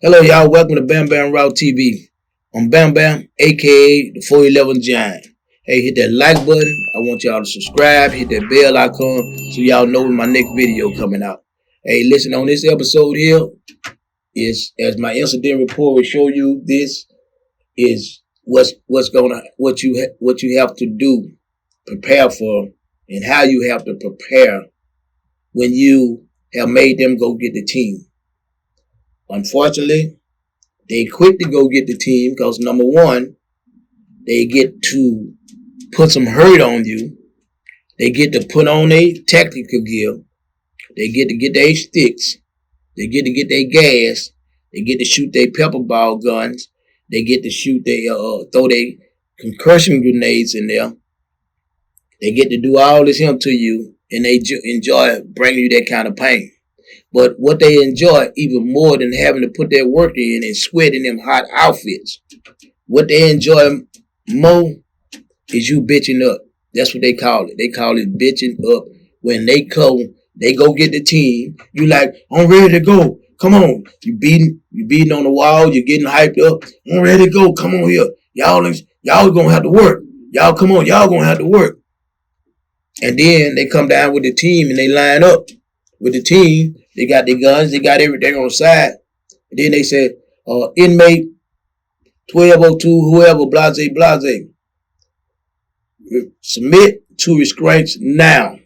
Hello, y'all. Welcome to Bam Bam Route TV. I'm Bam Bam, aka the 411 Giant. Hey, hit that like button. I want y'all to subscribe. Hit that bell icon so y'all know when my next video coming out. Hey, listen, on this episode here is as my incident report will show you. This is what you have to do, prepare for, and how you have to prepare when you have made them go get the team. Unfortunately, they quick to go get the team because number one, they get to put some hurt on you. They get to put on a tactical gear. They get to get their sticks. They get to get their gas. They get to shoot their pepper ball guns. They get to shoot throw their concussion grenades in there. They get to do all this to you, and they enjoy bringing you that kind of pain. But what they enjoy even more than having to put their work in and sweat in them hot outfits, what they enjoy more is you bitching up. That's what they call it. They call it bitching up. When they go get the team. You like, I'm ready to go. Come on. You beating on the wall. You're getting hyped up. I'm ready to go. Come on here. Y'all gonna have to work. Y'all come on. Y'all gonna have to work. And then they come down with the team and they line up with the team. They got their guns. They got everything on the side. And then they said, inmate 1202, whoever, blase, blase. Submit to restraints now.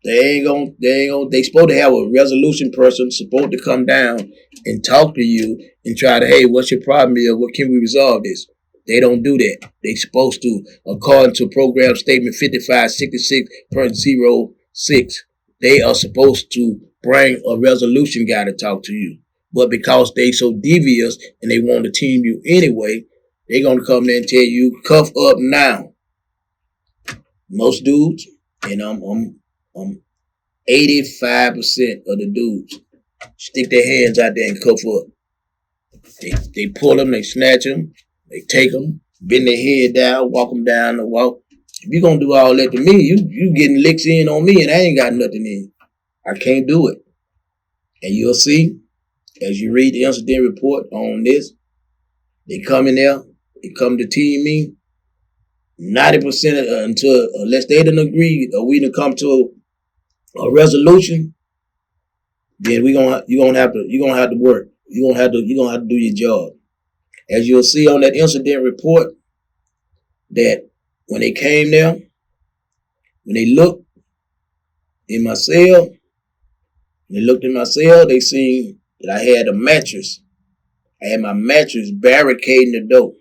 They supposed to have a resolution person supposed to come down and talk to you and try to, hey, what's your problem here? What can we resolve this? They don't do that. They supposed to, according to program statement 5566.06, they are supposed to bring a resolution guy to talk to you. But because they so devious and they want to team you anyway, they're going to come there and tell you, cuff up now. Most dudes, and I'm 85% of the dudes, stick their hands out there and cuff up. They pull them, they snatch them, they take them, bend their head down, walk them down the walk. If you're going to do all that to me, you getting licks in on me and I ain't got nothing in. I can't do it. And you'll see, as you read the incident report on this, they come in there, they come to team me, 90% unless they done agreed or we done come to a resolution, then you're gonna have to work. You're gonna have to do your job. As you'll see on that incident report, that when they came there, when they looked in my cell, they seen that I had a mattress. I had my mattress barricading the door.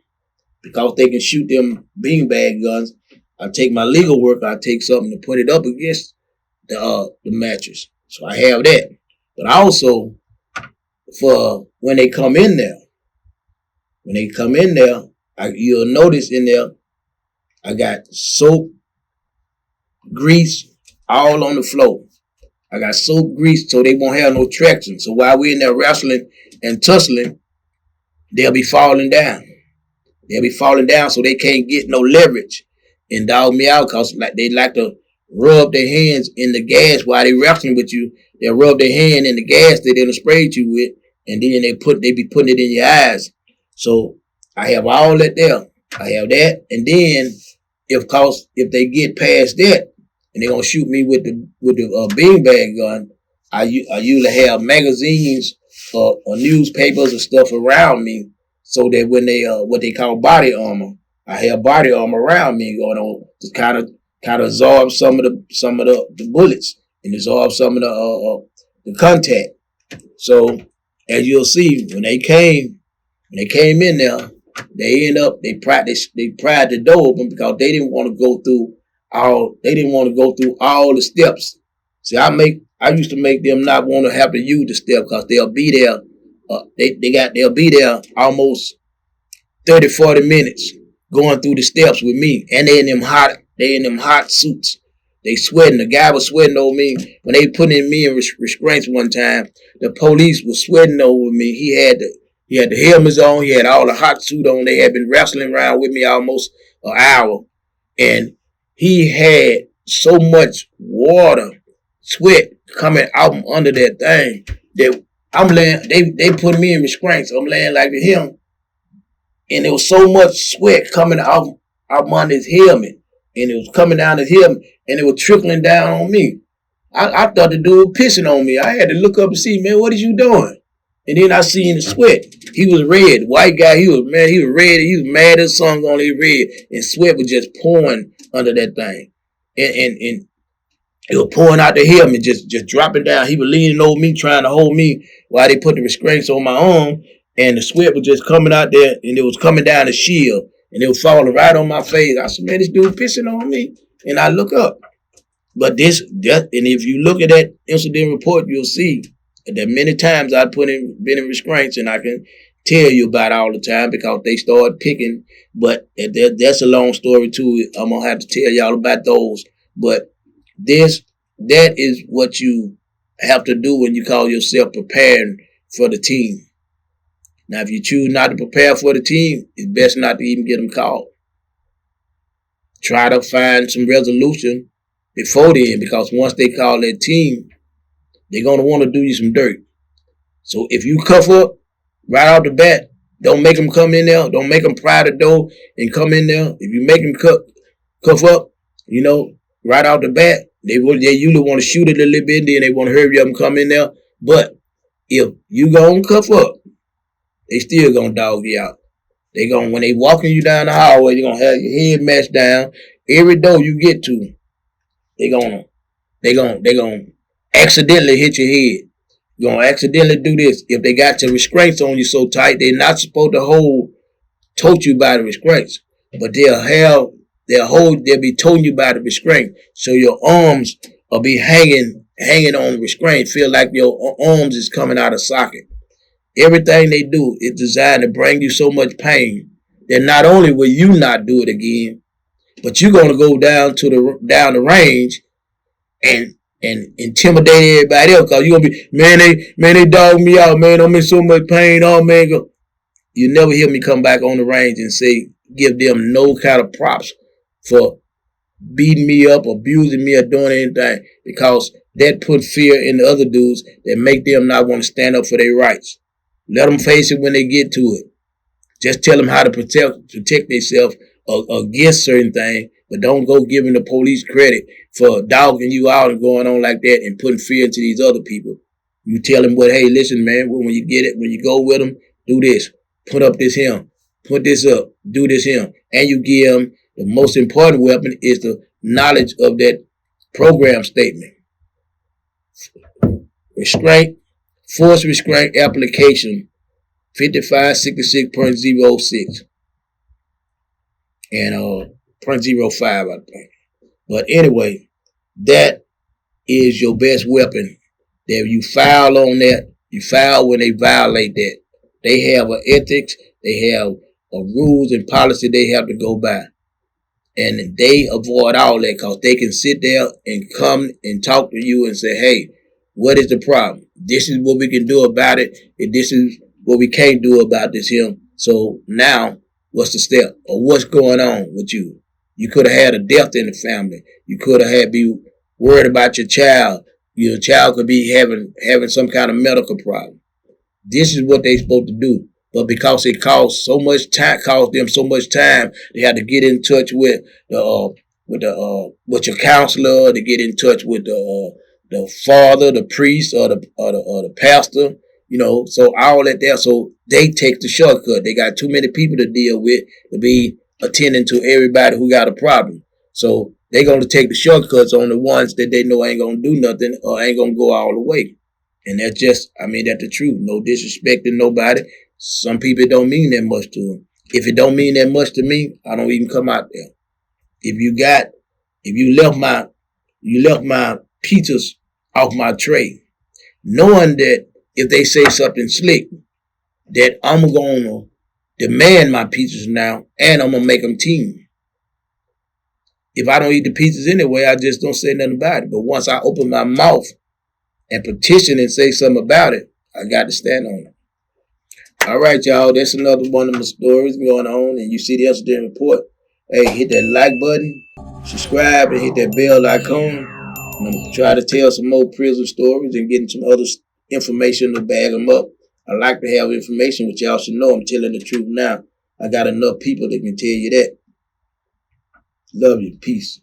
Because they can shoot them beanbag guns, I take my legal work, I take something to put it up against the mattress. So I have that. But also, for when they come in there, you'll notice in there, I got soap, grease, all on the floor. I got soap, grease, so they won't have no traction. So while we're in there wrestling and tussling, they'll be falling down. They'll be falling down so they can't get no leverage and dog me out because they like to rub their hands in the gas while they wrestling with you. They'll rub their hand in the gas that they sprayed you with, and then they be putting it in your eyes. So I have all that there. I have that, and then if they get past that and they're gonna shoot me with the beanbag gun, I usually have magazines or newspapers and stuff around me. So that when they what they call body armor, I have body armor around me going on to kind of absorb some of the bullets and absorb some of the contact. So as you'll see, when they came in there, they pried the door open because they didn't want to go through all the steps. See, I used to make them not want to have to use the step because they'll be there. They'll be there almost 30, 40 minutes going through the steps with me. And they in them hot suits. They sweating. The guy was sweating over me. When they put me in restraints one time, the police was sweating over me. He had the helmets on. He had all the hot suit on. They had been wrestling around with me almost an hour. And he had so much water, sweat coming out from under that thing that I'm laying, they put me in restraints. I'm laying like him. And there was so much sweat coming out under his helmet. And it was coming down his helmet. And it was trickling down on me. I thought the dude was pissing on me. I had to look up and see, man, what is you doing? And then I seen the sweat. He was red. White guy, he was red. He was mad as sung on his red. And sweat was just pouring under that thing. And it was pouring out the helmet, just dropping down. He was leaning over me, trying to hold me while they put the restraints on my arm. And the sweat was just coming out there, and it was coming down the shield. And it was falling right on my face. I said, man, this dude pissing on me. And I look up. But and if you look at that incident report, you'll see that many times I've been in restraints, and I can tell you about all the time because they started picking. But that's a long story too. I'm gonna have to tell y'all about those. But that is what you have to do when you call yourself preparing for the team. Now, if you choose not to prepare for the team, it's best not to even get them called. Try to find some resolution before then, because once they call that team, they're going to want to do you some dirt. So if you cuff up right out the bat, don't make them come in there. Don't make them pry the door and come in there. If you make them cuff up, right out the bat, they usually want to shoot it a little bit, then they want to hurry up and come in there. But if you go cuff up, they still gonna dog you out. When they walking you down the hallway, you're gonna have your head matched down. Every door you get to, they gonna accidentally hit your head. You're gonna accidentally do this. If they got your restraints on you so tight, they're not supposed to tote you by the restraints. But they'll be toting you by the restraint. So your arms will be hanging on the restraint. Feel like your arms is coming out of socket. Everything they do is designed to bring you so much pain that not only will you not do it again, but you're gonna go down the range and intimidate everybody else, because you're gonna be, man, they dog me out, man. I'm in so much pain. Oh man, you never hear me come back on the range and give them no kind of props for beating me up, abusing me, or doing anything, because that put fear in the other dudes that make them not want to stand up for their rights. Let them face it when they get to it. Just tell them how to protect themselves against certain things, but don't go giving the police credit for dogging you out and going on like that and putting fear into these other people. You tell them, hey, listen, man, when you get it, when you go with them, do this. Put up this here. Put this up. Do this here. And you give them the most important weapon is the knowledge of that program statement. Restraint. Force restraint application 5566.06 and 0.05, I think. But anyway, that is your best weapon. That you foul on that, you foul when they violate that. They have an ethics, they have a rules and policy they have to go by. And they avoid all that because they can sit there and come and talk to you and say, hey, what is the problem? This is what we can do about it, and this is what we can't do about this here. So now, what's the step? Or what's going on with you? You could have had a death in the family. You could have be worried about your child. Your child could be having some kind of medical problem. This is what they're supposed to do. But because it cost them so much time, they had to get in touch with your counselor, to get in touch with the father, the priest, or the pastor, so all that there. So they take the shortcut. They got too many people to deal with to be attending to everybody who got a problem. So they're going to take the shortcuts on the ones that they know ain't going to do nothing or ain't going to go all the way. And that's that's the truth. No disrespect to nobody. Some people, it don't mean that much to them. If it don't mean that much to me, I don't even come out there. If you left my pizzas off my tray, knowing that if they say something slick, that I'm going to demand my pizzas now, and I'm going to make them team. If I don't eat the pizzas anyway, I just don't say nothing about it. But once I open my mouth and petition and say something about it, I got to stand on it. All right, y'all, that's another one of my stories going on, and you see the incident report. Hey, hit that like button, subscribe, and hit that bell icon. I'm going to try to tell some more prison stories and get some other information to bag them up. I like to have information, which y'all should know. I'm telling the truth now. I got enough people that can tell you that. Love you. Peace.